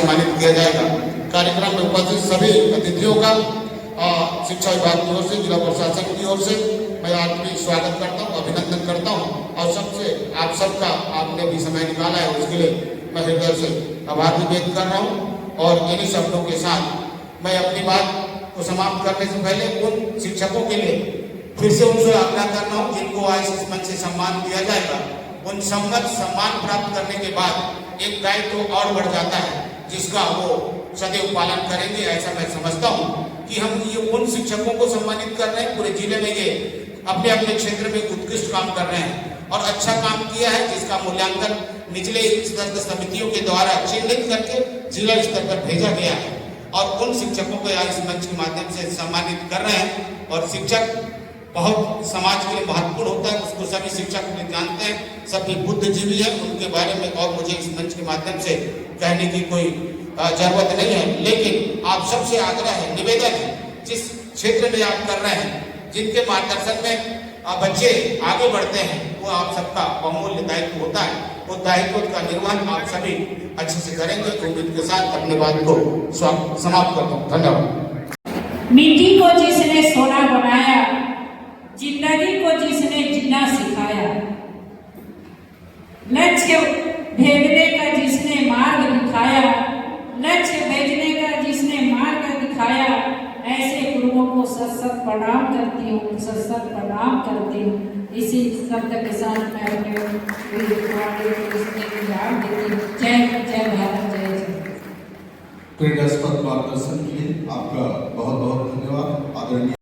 सम्मानित किया जाएगा। कार्यक्रम में उपस्थित सभी अतिथियों का शिक्षा विभाग की ओर से, जिला प्रशासन की ओर से मैं हार्दिक स्वागत करता हूँ, अभिनंदन करता हूँ। और सबसे आप सबका आपने भी समय निकाला है, उसके लिए मैं हृदय से आभार भी व्यक्त कर रहा हूँ। और इन्हीं शब्दों के साथ मैं अपनी बात को समाप्त करने से पहले उन शिक्षकों के लिए फिर से उनसे आग्रह कर रहा हूँ जिनको आज इस मंच से सम्मान दिया जाएगा। उन सम्मान प्राप्त करने के बाद एक दायित्व तो और बढ़ जाता है, जिसका वो सदैव पालन करेंगे, ऐसा मैं समझता हूँ कि हम ये उन शिक्षकों को सम्मानित कर रहे हैं। पूरे जिले में ये अपने अपने क्षेत्र में उत्कृष्ट काम कर रहे हैं और अच्छा काम किया है, जिसका मूल्यांकन निचले स्तर की समितियों के द्वारा चिन्हित करके जिला स्तर पर भेजा गया है। और उन शिक्षकों को आज इस मंच के माध्यम से सम्मानित कर रहे हैं। और शिक्षक बहुत समाज के लिए महत्वपूर्ण होता है, उसको सभी शिक्षक जानते हैं, सभी बुद्धिजीवी हैं, उनके बारे में और मुझे इस मंच के माध्यम से कहने की कोई जरूरत नहीं है। लेकिन आप सबसे आग्रह है, निवेदन है, जिस क्षेत्र में आप कर रहे हैं, जिनके मार्गदर्शन में बच्चे आगे बढ़ते हैं, वो आप सबका बहुमूल्य दायित्व होता है। वो दायित्व का निर्वहन आप सभी अच्छे से करेंगे। उम्मीद के साथ अपने बात को समाप्त करता हूँ। धन्यवाद। मिट्टी को जिसने सोना बनाया, जिंदगी को जिसने जीना सिखाया, लक्ष्य भेदने का जिसने मार्ग दिखाया, लक्ष्य भेजने का जिसने मार्ग दिखाया, ऐसे गुरुओं को सत प्रणाम करती हूँ, सत प्रणाम करती हूँ। इसी शब्द के साथ मैं अपने विराम देती हूँ। जय भारत, जय जय। प्रेरणास्पद मार्गदर्शन के लिए आपका बहुत बहुत धन्यवाद। आदरणीय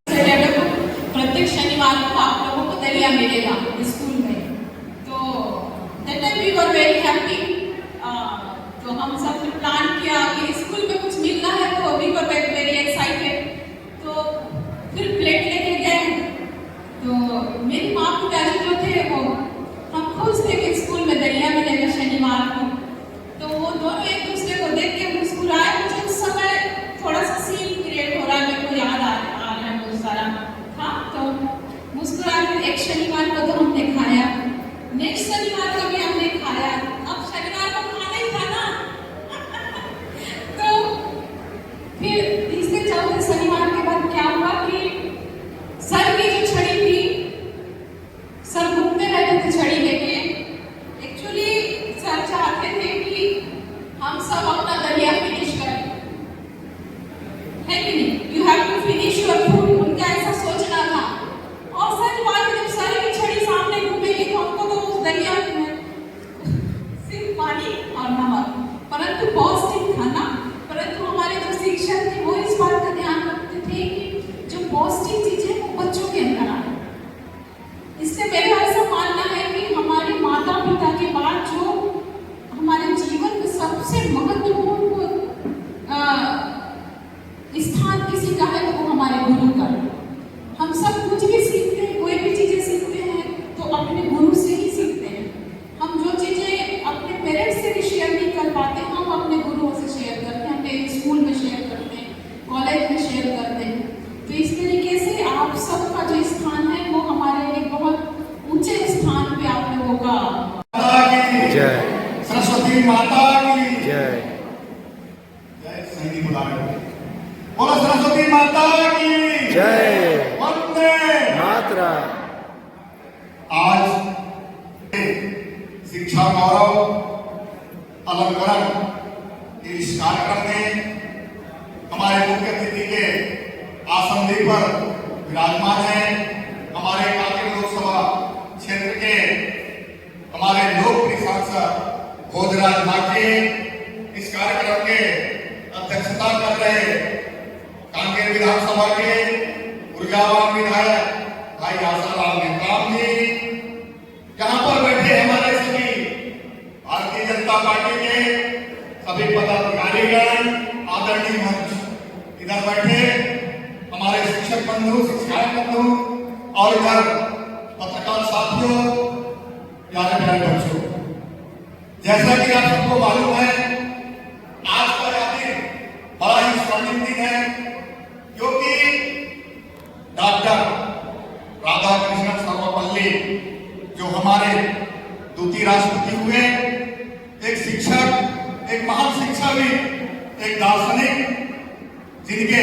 प्रत्येक शनिवार को आप लोगों को दलिया मिलेगा स्कूल में, तो that time we were very happy. तो हम सब ने प्लान किया कि स्कूल में कुछ मिलना है, तो वी वर वेरी एक्साइटेड। तो फिर प्लेट लेके गए, तो मेरी माँ पिताजी जो थे वो हम खुश थे कि स्कूल में दलिया मिलेगा शनिवार को। तो वो दोनों एक दूसरे को देख के मुस्कुराए। मुझे उस समय थोड़ा सा सीन क्रिएट हो रहा है, मेरे को याद आ रहा है बहुत सारा। हाँ, तो मुस्कुरा के एक शनिवार को तो हमने खाया, नेक्स्ट शनिवार को भी हमने खाया, अब शनिवार को खाना ही था ना। तो फिर तीसरे चौथे शनिवार के बाद क्या हुआ कि सर की जो छड़ी थी, सर घूमते रहते थे छड़ी लेके। एक्चुअली सर चाहते थे कि हम सब अपना दलिया फिनिश करें, है कि नहीं? You have to finish your food, उनका ऐसा सोचना था। और सच बात है, जब सर की छड़ी सामने घूमेगी तो हमको तो उस दलिया में सिर्फ पानी और नमक, परंतु पौष्टिक खाना। परंतु हमारे जो शिक्षक थे वो इस बात का ध्यान रखते थे कि जो पौष्टिक चीजें वो बच्चों के अंदर आए। इससे मेरा ऐसा मानना है कि हमारे माता पिता के बाद जो हमारे जीवन में सबसे महत्वपूर्ण स्थान किसी का है, वो हमारे गुरु का। हम सब कुछ भी सीखते हैं, कोई भी चीजें सीखते हैं तो अपने गुरु से ही सीखते हैं। हम जो चीजें अपने पेरेंट्स से भी शेयर नहीं कर पाते, हम अपने गुरुओं से शेयर करते हैं, अपने स्कूल में शेयर करते हैं, कॉलेज में शेयर करते हैं। तो इस तरीके से आप सबका जो स्थान है वो हमारे लिए बहुत ऊंचे स्थान पे आप लोगों का। जय सरस्वती माता की जय। जय सही बुला रहे बोलो सरस्वती माता की जय। वंदे मातरम। आज शिक्षा गौरव अलंकरण इस कार्यक्रम में हमारे मुख्य अतिथि के आसंदी पर विराजमान है हमारे कांकेर लोकसभा क्षेत्र के हमारे लोकप्रिय सांसद भोजराज नाके। इस कार्यक्रम के अध्यक्षता कर रहे कांकेर विधानसभा के ऊर्जावान विधायक भाई आसाराम नेताम जी, यहाँ पर बैठे हमारे सभी भारतीय जनता पार्टी के सभी पदाधिकारीगण, आदरणीय मंच इधर बैठे हमारे शिक्षक बंधु, शिक्षाएं बंधु और इधर पत्रकार साथियों, प्यारे प्यारे बच्चों, जैसा कि आप सबको मालूम है आज का यह दिन बड़ा ही स्वर्णिम दिन है, क्योंकि डॉक्टर राधाकृष्णन सर्वपल्ली जो हमारे द्वितीय राष्ट्रपति हुए, एक शिक्षक, एक महान शिक्षक शिक्षाविद, एक दार्शनिक, जिनके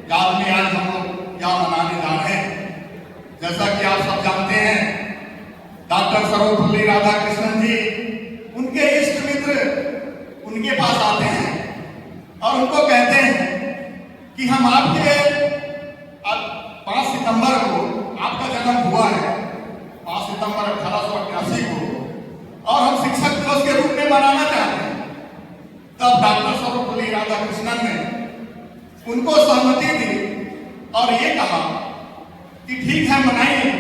याद में आज हम लोग यहाँ मनाने जा रहे हैं। जैसा कि आप सब जानते हैं, डॉक्टर सर्वपल्ली राधाकृष्णन जी, उनके इष्ट मित्र उनके पास आते हैं और उनको कहते हैं कि हम आपके 5 सितंबर को आपका जन्म हुआ है, 5 सितंबर 1888 को, और हम शिक्षक दिवस के रूप में मनाना चाहते हैं। तब डॉक्टर सर्वपल्ली राधाकृष्णन ने उनको सहमति दी और ये कहा कि ठीक है, मनाइए,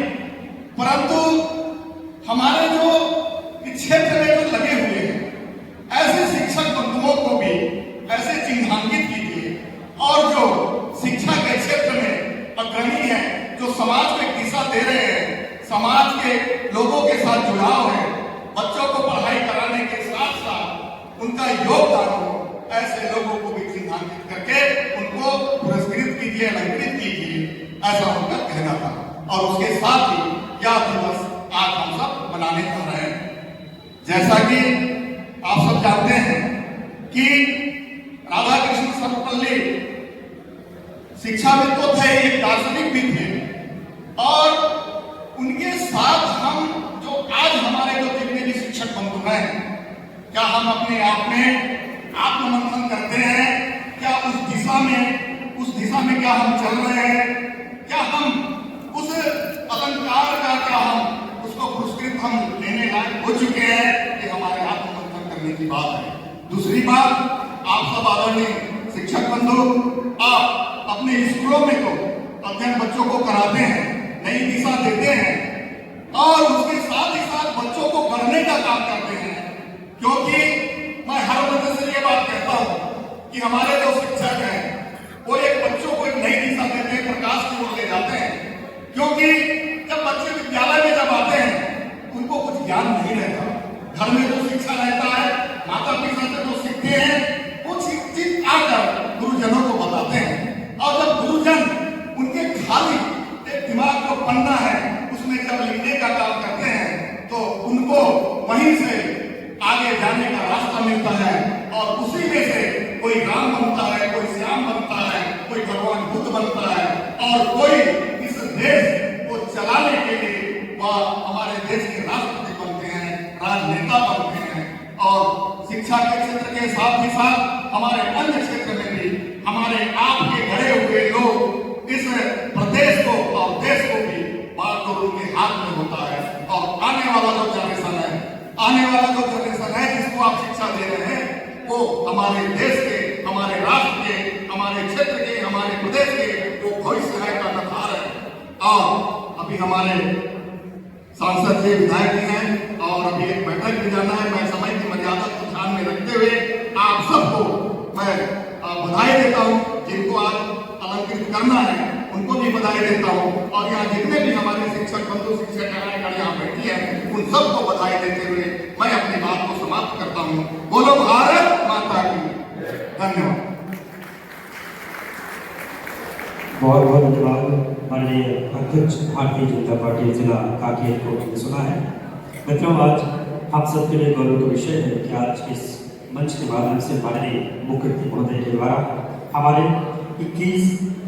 परंतु हमारे जो क्षेत्र में जो लगे हुए हैं ऐसे शिक्षक बंधुओं को भी ऐसे चिन्हांकित कीजिए, और जो शिक्षा के क्षेत्र में अग्रणी है, जो समाज को एक दिशा दे रहे हैं, समाज के लोगों के साथ जुड़ाव है, बच्चों को पढ़ाई कराने के साथ साथ उनका योगदान हो, ऐसे लोगों को भी चिन्हांकित करके उनको पुरस्कृत कीजिए, अलंकृत कीजिए, ऐसा उनका कहना था। और उसके साथ ही यह दिवस आज हम सब मनाने जा रहे हैं। जैसा कि आप सब जानते हैं कि राधाकृष्ण सर्वपल्ली शिक्षाविद तो थे, एक दार्शनिक भी थे, और उनके साथ हम जो आज हमारे जो जितने भी शिक्षक बंधु हैं, क्या हम अपने आप में आत्ममंथन करते हैं? क्या उस दिशा में क्या हम चल रहे हैं? क्या हम उस अलंकार का, क्या हम उसको पुरस्कृत हम लेने लायक हो चुके हैं? कि हमारे आत्ममंथन करने की बात है। दूसरी बात, आप सब आदरणीय शिक्षक बंधु, आप अपने स्कूलों में तो अध्ययन बच्चों को कराते हैं, नई दिशा देते हैं, और उसके साथ ही साथ बच्चों को पढ़ने का काम करते हैं। क्योंकि मैं हर वजह से ये बात कहता हूं कि हमारे जो शिक्षक हैं वो एक बच्चों को एक नई दिशा देते हैं, प्रकाश की ओर ले जाते हैं। क्योंकि जब बच्चे विद्यालय में जब आते हैं उनको कुछ ज्ञान नहीं रहता, घर में जो शिक्षा रहता है, माता पिता से जो सीखते हैं, वो चीज आकर गुरुजनों को बताते हैं। और जब गुरुजन उनके खाली एक दिमाग को पन्ना है उसमें जब लिखने का काम करते हैं, तो उनको वहीं से आगे जाने का रास्ता मिलता है, और उसी में से कोई राम बनता है, कोई श्याम बनता है, कोई भगवान बुद्ध बनता है, और कोई इस देश को चलाने के लिए वह हमारे देश के राष्ट्रपति बनते हैं, राजनेता बनते हैं। और शिक्षा के क्षेत्र के साथ ही साथ हमारे अन्य क्षेत्र में भी हमारे आपके गढ़े हुए लोग इस प्रदेश को और देश को भी बात उनके हाथ में होता है। और आने वाला जो जनरेशन है जिसको आप शिक्षा दे रहे हैं, वो हमारे देश के, हमारे राष्ट्र के, हमारे क्षेत्र के, हमारे प्रदेश के वो भविष्य है का नखार है। और अभी हमारे सांसद जी, विधायक जी हैं, और अभी एक बैठक भी जाना है। मैं समय की मर्यादा को ध्यान में रखते हुए आप सबको मैं बधाई देता हूँ। जिनको आज अलंकृत करना है उनको भी बधाई देता हूँ, और यहाँ जितने भी हमारे शिक्षक बंधु, शिक्षक यहाँ बैठी है, उन सबको बधाई देते हुए मैं अपनी बात को समाप्त करता हूँ। बोलो भारत माता की। धन्यवाद। बहुत बहुत धन्यवाद माननीय अध्यक्ष भारतीय जनता पार्टी जिला कांकेर को सुना है। मित्रों, आज आप सबके लिए गौरव का विषय है कि आज इस मंच के माध्यम से माननीय मुख्यमंत्री महोदय के द्वारा हमारे 21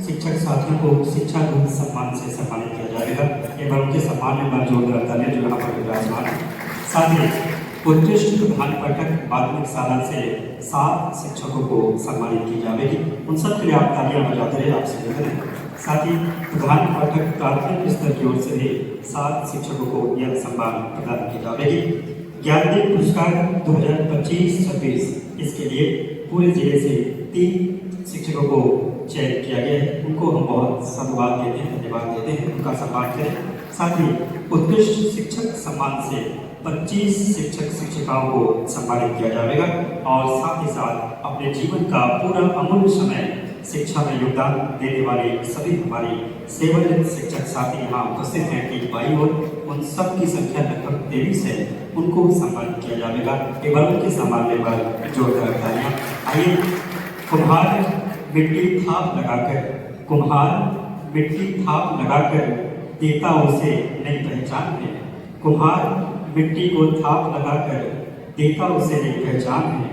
शिक्षक साथियों को शिक्षा गुण सम्मान से सम्मानित किया जाएगा। एवं उनके सम्मान में मैं जोरदार तालियां जो यहाँ पर विराजमान है। साथ ही उत्कृष्ट प्रधान पाठक माध्यमिक शाला से 7 शिक्षकों को सम्मानित की जाएगी। उन सब के लिए आप तालियां बजाते रहे, आपसे निवेदन है। साथ ही प्रधान पाठक प्राथमिक स्तर की ओर से भी 7 शिक्षकों को यह सम्मान प्रदान की जाएगी। ज्ञानदीप पुरस्कार 2025-26 इसके लिए पूरे जिले से 3 शिक्षकों को चयन किया गया है। उनको हम बहुत साधुवाद देते हैं, धन्यवाद देते हैं, उनका सम्मान करें। साथ ही उत्कृष्ट शिक्षक सम्मान से 25 शिक्षक शिक्षिकाओं को सम्मानित किया जाएगा। और साथ ही साथ अपने जीवन का पूरा अमूल्य समय शिक्षा में योगदान देने वाले सभी हमारे सेवानिवृत्त शिक्षक साथी यहाँ उपस्थित हैं कि बाई ओर उन सब की संख्या लगभग 23 है, उनको सम्मानित किया जाएगा। केवल उनके सम्मान में पर जोरदार तालियां। आइए, कुम्हार मिट्टी थाप लगाकर देता उसे नई पहचान है। कुम्हार मिट्टी को थाप लगाकर देता उसे नई पहचान है।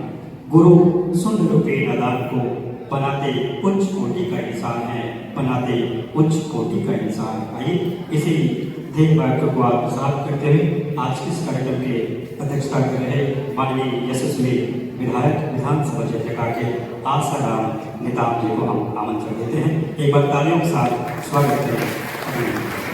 गुरु सुंदर रूपे नादान को बनाते उच्च कोटि का इंसान है, बनाते उच्च कोटि का इंसान। आइए इसी ध्येय वाक्य को आत्मसात करते हुए आज के इस कार्यक्रम के अध्यक्षता कर रहे माननीय यशस्वी विधायक विधानसभा क्षेत्र के आसाराम नेताम जी को हम आमंत्रण देते हैं। एक बार तालियों के साथ स्वागत करें।